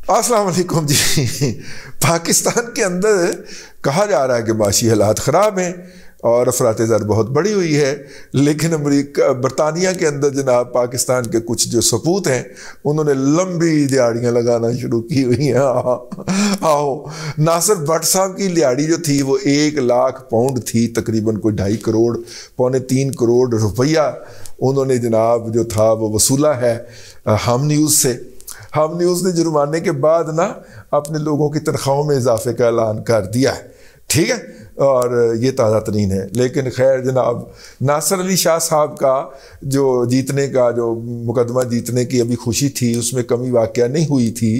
السلام علیکم جی. پاکستان کے اندر کہا جا رہا ہے کہ معاشی حالات خراب ہیں اور افراط زر بہت بڑی ہوئی ہے، لیکن برطانیہ کے اندر جناب پاکستان کے کچھ جو سپوت ہیں انہوں نے لمبی دیہڑیاں لگانا شروع کی ہوئی ہیں. آؤ ناصر بٹ صاحب کی دیہڑی جو تھی وہ 1 لاکھ پاؤنڈ تھی، تقریباً کوئی 2.5 کروڑ 2.25 کروڑ روپیہ انہوں نے جناب جو تھا وہ وصولہ ہے ہم نیوز سے. ہم نیوز نے جرمانے کے بعد نا اپنے لوگوں کی تنخواہوں میں اضافے کا اعلان کر دیا ہے، ٹھیک ہے، اور یہ تازہ ترین ہے. لیکن خیر جناب ناصر علی شاہ صاحب کا جو جیتنے کا جو مقدمہ جیتنے کی ابھی خوشی تھی اس میں کمی واقعہ نہیں ہوئی تھی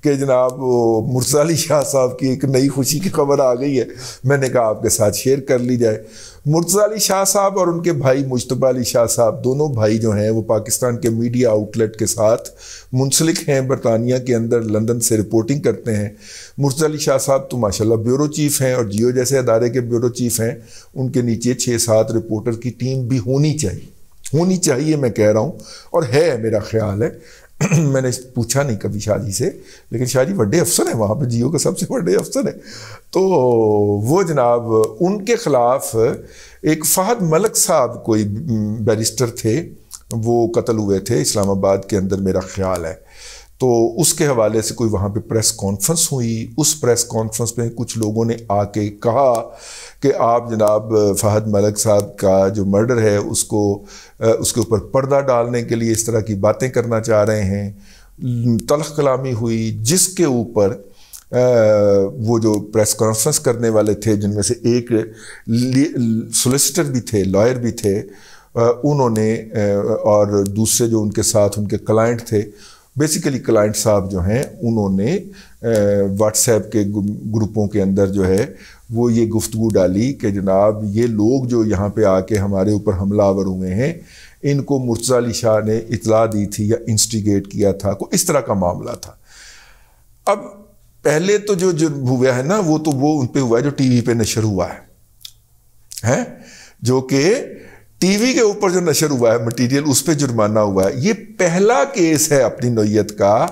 کہ جناب وہ مرتضی علی شاہ صاحب کی ایک نئی خوشی کی خبر آ گئی ہے. میں نے کہا آپ کے ساتھ شیئر کر لی جائے. مرتضی علی شاہ صاحب اور ان کے بھائی مجتبیٰ علی شاہ صاحب، دونوں بھائی جو ہیں وہ پاکستان کے میڈیا آؤٹ لیٹ کے ساتھ منسلک ہیں، برطانیہ کے اندر لندن سے رپورٹنگ کرتے ہیں. مرتضی علی شاہ صاحب تو ماشاءاللہ بیورو چیف ہیں اور جیو جیسے ادارے کے بیورو چیف ہیں. ان کے نیچے 6-7 رپورٹر کی ٹیم بھی ہونی چاہیے میں کہہ رہا ہوں، اور ہے میرا خیال ہے. میں نے پوچھا نہیں کبھی شاہ جی سے، لیکن شاہ جی بڑے افسر ہیں وہاں پہ، جیو کے سب سے بڑے افسر ہیں. تو وہ جناب ان کے خلاف ایک فہد ملک صاحب کوئی بیرسٹر تھے، وہ قتل ہوئے تھے اسلام آباد کے اندر میرا خیال ہے. تو اس کے حوالے سے کوئی وہاں پہ پریس کانفرنس ہوئی. اس پریس کانفرنس میں کچھ لوگوں نے آ کے کہا کہ آپ جناب فہد ملک صاحب کا جو مرڈر ہے اس کے اوپر پردہ ڈالنے کے لیے اس طرح کی باتیں کرنا چاہ رہے ہیں. تلخ کلامی ہوئی جس کے اوپر وہ جو پریس کانفرنس کرنے والے تھے جن میں سے ایک سولیسیٹر بھی تھے، لائر بھی تھے، انہوں نے اور دوسرے جو ان کے ساتھ ان کے کلائنٹ تھے، بیسیکلی کلائنٹ صاحب جو ہیں انہوں نے واٹس ایپ کے گروپوں کے اندر جو ہے وہ یہ گفتگو ڈالی کہ جناب یہ لوگ جو یہاں پہ آ کے ہمارے اوپر حملہ آور ہوئے ہیں ان کو مرتضی علی شاہ نے اطلاع دی تھی یا انسٹیگیٹ کیا تھا، کوئی اس طرح کا معاملہ تھا. اب پہلے تو جو ہوا ہے نا وہ ان پہ ہوا ہے جو ٹی وی پہ نشر ہوا ہے، جو کہ ٹی وی کے اوپر جو نشر ہوا ہے مٹیریل اس پہ جرمانہ ہوا ہے. یہ پہلا کیس ہے اپنی نوعیت کا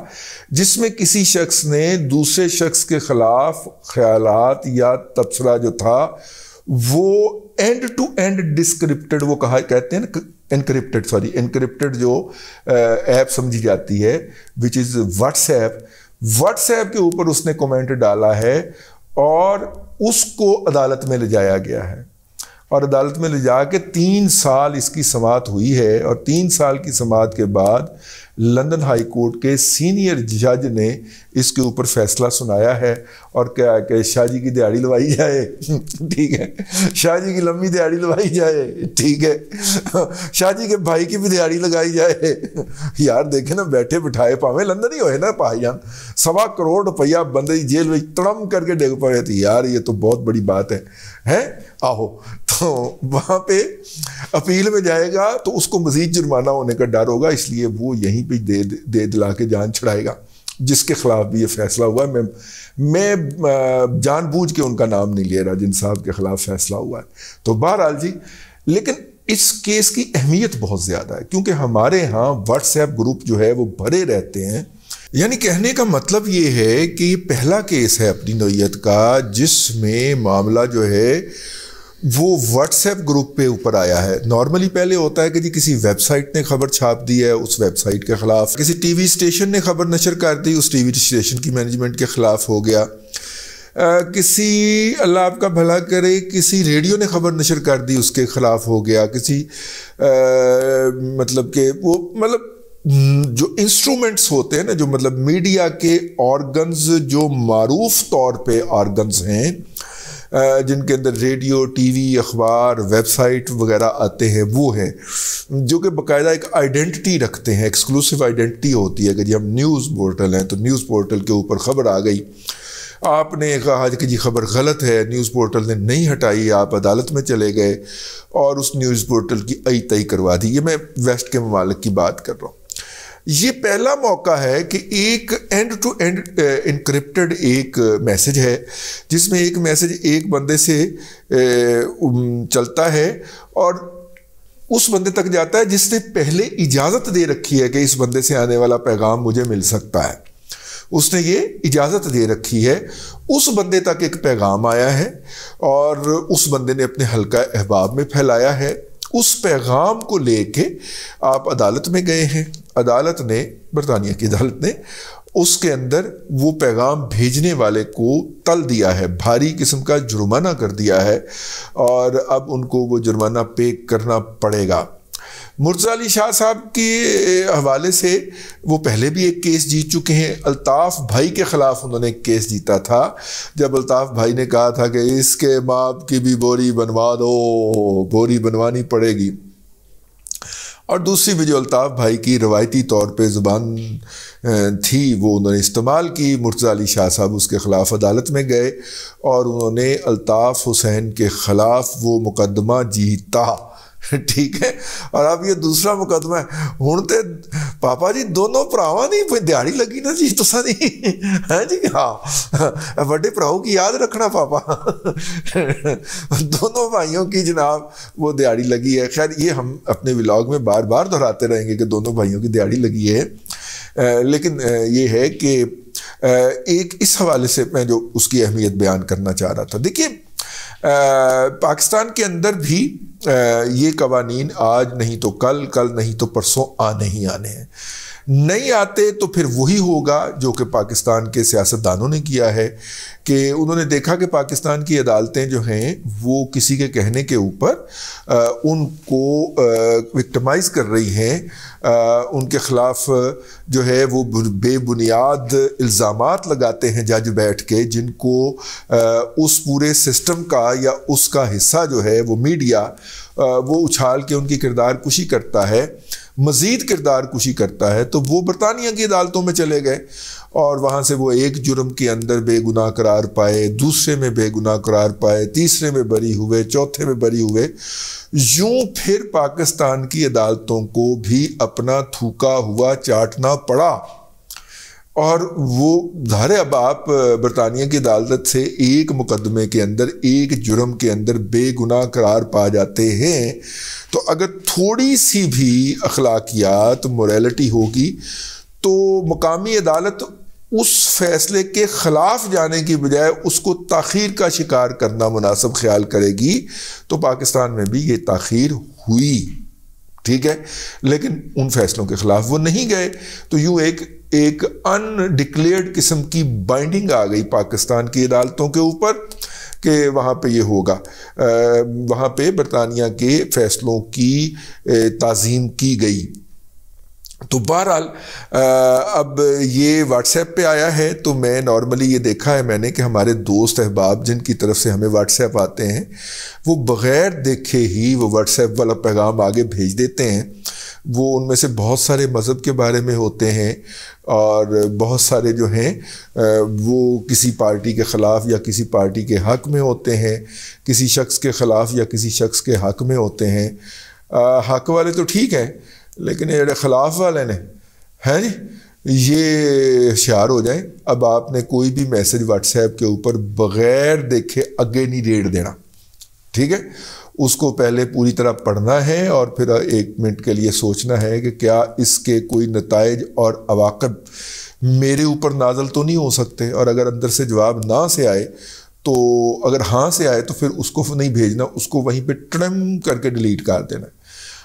جس میں کسی شخص نے دوسرے شخص کے خلاف خیالات یا تبصرہ جو تھا وہ اینڈ ٹو اینڈ ڈسکرپٹڈ، وہ کہتے ہیں نا انکرپٹڈ جو ایپ سمجھی جاتی ہے وچ از واٹس ایپ کے اوپر اس نے کومنٹ ڈالا ہے اور اس کو عدالت میں لے جایا گیا ہے. اور عدالت میں لے جا کے 3 سال اس کی سماعت ہوئی ہے، اور 3 سال کی سماعت کے بعد لندن ہائی کورٹ کے سینئر جج نے اس کے اوپر فیصلہ سنایا ہے اور کیا کہ شاہ جی کی دیہڑی لوائی جائے، ٹھیک ہے، شاہ جی کی لمبی دیہڑی لوائی جائے، ٹھیک ہے، شاہ جی کے بھائی کی بھی دیہڑی لگائی جائے. یار دیکھیں نا بیٹھے بٹھائے پاویں لندن ہی ہوئے نا پائی جان، 1.25 کروڑ روپیہ بندے جیل میں تڑم کر کے ڈگ پڑے تھے. یار یہ تو بہت بڑی بات ہے. آہو تو وہاں پہ اپیل میں جائے گا تو اس کو مزید جرمانہ ہونے کا ڈر ہوگا، اس لیے وہ یہیں پہ دے دلا کے جان چھڑائے گا. جس کے خلاف بھی یہ فیصلہ ہوا ہے، میں جان بوجھ کے ان کا نام نہیں لے رہا جن صاحب کے خلاف فیصلہ ہوا ہے. تو بہرحال جی، لیکن اس کیس کی اہمیت بہت زیادہ ہے کیونکہ ہمارے ہاں واٹس ایپ گروپ جو ہے وہ بھرے رہتے ہیں. یعنی کہنے کا مطلب یہ ہے کہ یہ پہلا کیس ہے اپنی نوعیت کا جس میں معاملہ جو ہے وہ واٹس ایپ گروپ پہ اوپر آیا ہے. نارملی پہلے ہوتا ہے کہ جی کسی ویب سائٹ نے خبر چھاپ دی ہے، اس ویب سائٹ کے خلاف کسی ٹی وی اسٹیشن نے خبر نشر کر دی، اس ٹی وی اسٹیشن کی مینجمنٹ کے خلاف ہو گیا، کسی اللہ آپ کا بھلا کرے کسی ریڈیو نے خبر نشر کر دی اس کے خلاف ہو گیا، کسی مطلب کہ وہ جو انسٹرومنٹس ہوتے ہیں نا، جو مطلب میڈیا کے آرگنز جو معروف طور پہ آرگنز ہیں جن کے اندر ریڈیو، ٹی وی، اخبار، ویب سائٹ وغیرہ آتے ہیں، وہ ہیں جو کہ باقاعدہ ایک آئیڈینٹی رکھتے ہیں، ایکسکلوسیو آئیڈینٹی ہوتی ہے کہ جی ہم نیوز پورٹل ہیں تو نیوز پورٹل کے اوپر خبر آ گئی، آپ نے کہا کہ جی خبر غلط ہے، نیوز پورٹل نے نہیں ہٹائی، آپ عدالت میں چلے گئے اور اس نیوز پورٹل کی تئی کروا دی. یہ میں ویسٹ کے ممالک کی بات کر رہا ہوں. یہ پہلا موقع ہے کہ ایک اینڈ ٹو اینڈ انکرپٹڈ ایک میسج ہے جس میں ایک میسج ایک بندے سے چلتا ہے اور اس بندے تک جاتا ہے جس نے پہلے اجازت دے رکھی ہے کہ اس بندے سے آنے والا پیغام مجھے مل سکتا ہے. اس نے یہ اجازت دے رکھی ہے. اس بندے تک ایک پیغام آیا ہے اور اس بندے نے اپنے حلقہ احباب میں پھیلایا ہے. اس پیغام کو لے کے آپ عدالت میں گئے ہیں. عدالت نے، برطانیہ کی عدالت نے اس کے اندر وہ پیغام بھیجنے والے کو تل دیا ہے، بھاری قسم کا جرمانہ کر دیا ہے، اور اب ان کو وہ جرمانہ پے کرنا پڑے گا. مرتضیٰ علی شاہ صاحب کے حوالے سے وہ پہلے بھی ایک کیس جیت چکے ہیں. الطاف بھائی کے خلاف انہوں نے ایک کیس جیتا تھا، جب الطاف بھائی نے کہا تھا کہ اس کے باپ کی بھی بوری بنوا دو، بوری بنوانی پڑے گی. اور دوسری بھی جو الطاف بھائی کی روایتی طور پہ زبان تھی وہ انہوں نے استعمال کی. مرتضیٰ علی شاہ صاحب اس کے خلاف عدالت میں گئے اور انہوں نے الطاف حسین کے خلاف وہ مقدمہ جیتا. ٹھیک ہے. اور اب یہ دوسرا مقدمہ ہے. ہوں تے پاپا جی دونوں پراواں نہیں دیہڑی لگی نا جی تساں نہیں ہے جی. ہاں بڑے پراؤ کی یاد رکھنا پاپا. دونوں بھائیوں کی جناب وہ دیہڑی لگی ہے. خیر یہ ہم اپنے ولاگ میں بار بار دہراتے رہیں گے کہ دونوں بھائیوں کی دیہڑی لگی ہے. لیکن یہ ہے کہ ایک اس حوالے سے میں جو اس کی اہمیت بیان کرنا چاہ رہا تھا. دیکھیے پاکستان کے اندر بھی یہ قوانین آج نہیں تو کل، کل نہیں تو پرسوں آنے ہی آنے ہیں. نہیں آتے تو پھر وہی ہوگا جو کہ پاکستان کے سیاستدانوں نے کیا ہے کہ انہوں نے دیکھا کہ پاکستان کی عدالتیں جو ہیں وہ کسی کے کہنے کے اوپر ان کو وکٹمائز کر رہی ہیں، ان کے خلاف جو ہے وہ بے بنیاد الزامات لگاتے ہیں جج بیٹھ کے، جن کو اس پورے سسٹم کا یا اس کا حصہ جو ہے وہ میڈیا وہ اچھال کے ان کی کردار کشی کرتا ہے، مزید کردار کشی کرتا ہے. تو وہ برطانیہ کی عدالتوں میں چلے گئے اور وہاں سے وہ ایک جرم کے اندر بے گناہ قرار پائے، دوسرے میں بے گناہ قرار پائے، تیسرے میں بری ہوئے، چوتھے میں بری ہوئے. یوں پھر پاکستان کی عدالتوں کو بھی اپنا تھوکا ہوا چاٹنا پڑا. اور وہ ظاہر اب آپ برطانیہ کی عدالت سے ایک مقدمے کے اندر، ایک جرم کے اندر بے گناہ قرار پا جاتے ہیں تو اگر تھوڑی سی بھی اخلاقیات، موریلٹی ہوگی تو مقامی عدالت اس فیصلے کے خلاف جانے کی بجائے اس کو تاخیر کا شکار کرنا مناسب خیال کرے گی. تو پاکستان میں بھی یہ تاخیر ہوئی، ٹھیک ہے، لیکن ان فیصلوں کے خلاف وہ نہیں گئے. تو یوں ایک ان ڈکلیئرڈ قسم کی بائنڈنگ آ گئی پاکستان کی عدالتوں کے اوپر کہ وہاں پہ یہ ہوگا، وہاں پہ برطانیہ کے فیصلوں کی تعظیم کی گئی. تو بہرحال اب یہ واٹس ایپ پہ آیا ہے تو میں نارملی یہ دیکھا ہے میں نے کہ ہمارے دوست احباب جن کی طرف سے ہمیں واٹس ایپ آتے ہیں وہ بغیر دیکھے ہی وہ واٹس ایپ والا پیغام آگے بھیج دیتے ہیں. وہ ان میں سے بہت سارے مذہب کے بارے میں ہوتے ہیں اور بہت سارے جو ہیں وہ کسی پارٹی کے خلاف یا کسی پارٹی کے حق میں ہوتے ہیں، کسی شخص کے خلاف یا کسی شخص کے حق میں ہوتے ہیں. حق والے تو ٹھیک ہیں لیکن یہ خلاف والے نے ہیں جی یہ ہوشیار ہو جائیں. اب آپ نے کوئی بھی میسج واٹس ایپ کے اوپر بغیر دیکھے اگے نہیں ریڑھ دینا، ٹھیک ہے. اس کو پہلے پوری طرح پڑھنا ہے اور پھر 1 منٹ کے لیے سوچنا ہے کہ کیا اس کے کوئی نتائج اور عواقب میرے اوپر نازل تو نہیں ہو سکتے. اور اگر اندر سے جواب نہ سے آئے تو اگر ہاں سے آئے تو پھر اس کو نہیں بھیجنا، اس کو وہیں پہ ٹرم کر کے ڈیلیٹ کر دینا.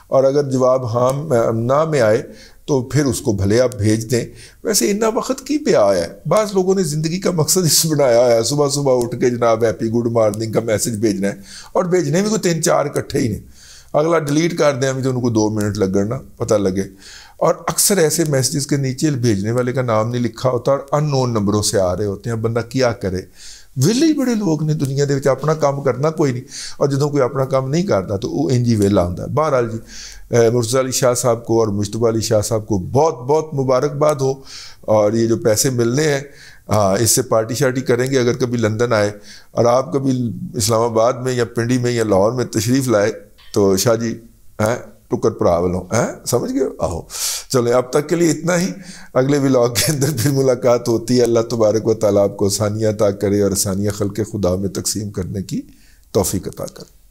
اور اگر جواب ہاں نہ میں آئے تو پھر اس کو بھلے آپ بھیج دیں. ویسے اتنا وقت کی پہ آیا ہے؟ بعض لوگوں نے زندگی کا مقصد اس بنایا ہے صبح صبح اٹھ کے جناب ہیپی گڈ مارننگ کا میسج بھیجنا ہے، اور بھیجنے میں کوئی 3-4 اکٹھے ہی نہیں، اگلا ڈیلیٹ کر دیں ابھی تو ان کو 2 منٹ لگنا پتہ لگے. اور اکثر ایسے میسیجز کے نیچے بھیجنے والے کا نام نہیں لکھا ہوتا اور ان نون نمبروں سے آ رہے ہوتے ہیں. بندہ کیا کرے؟ ویلے ہی بڑے لوگ نے دنیا دے وچ، اپنا کام کرنا کوئی نہیں، اور جدوں کوئی اپنا کام نہیں کرتا تو وہ انج ہی ویلا ہوندا ہے. بہرحال جی مرتضیٰ علی شاہ صاحب کو اور مجتبیٰ علی شاہ صاحب کو بہت بہت مبارکباد ہو. اور یہ جو پیسے ملنے ہیں اس سے پارٹی شارٹی کریں گے. اگر کبھی لندن آئے اور آپ کبھی اسلام آباد میں یا پنڈی میں یا لاہور میں تشریف لائے تو شاہ جی ٹکر پراول ہوں، سمجھ گئے؟ آہو چلیں اب تک کے لیے اتنا ہی. اگلے ولاگ کے اندر پھر ملاقات ہوتی ہے. اللہ تبارک و تعالیٰ آپ کو آسانیاں عطا کرے اور آسانیاں خلق خدا میں تقسیم کرنے کی توفیق عطا کرے.